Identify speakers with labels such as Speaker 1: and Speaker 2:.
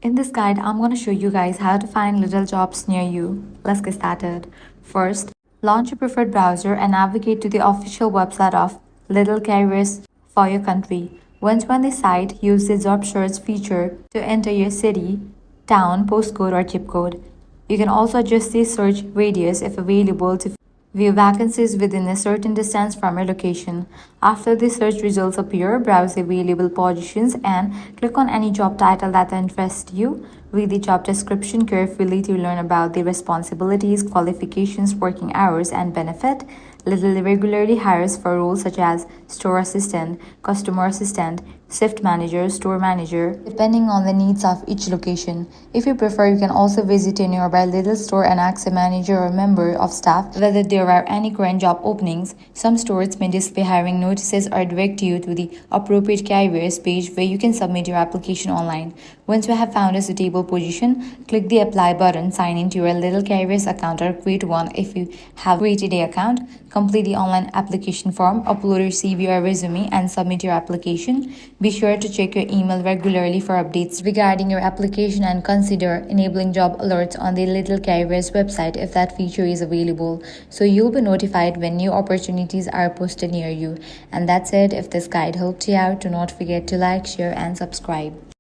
Speaker 1: In this guide, I'm going to show you guys how to find Lidl jobs near you. Let's get started. First, launch your preferred browser and navigate to the official website of Lidl carriers for your country. Once you're on the site, use the job search feature to enter your city, town, postcode, or zip code. You can also adjust the search radius if available to view vacancies within a certain distance from your location. After the search results appear, browse available positions and click on any job title that interests you. Read the job description carefully to learn about the responsibilities, qualifications, working hours, and benefit. Lidl regularly hires for roles such as store assistant, customer assistant, shift manager, store manager, depending on the needs of each location. If you prefer, you can also visit a nearby Lidl store and ask a manager or member of staff whether there are any current job openings. Some stores may display hiring notices or direct you to the appropriate careers page where you can submit your application online. Once you have found a suitable position, click the apply button, sign into your Lidl Careers account or create one if you have created an account. Complete the online application form, upload your CV or resume, and submit your application. Be sure to check your email regularly for updates regarding your application and consider enabling job alerts on the Lidl Careers website if that feature is available, so you'll be notified when new opportunities are posted near you. And that's it. If this guide helped you out, do not forget to like, share, and subscribe.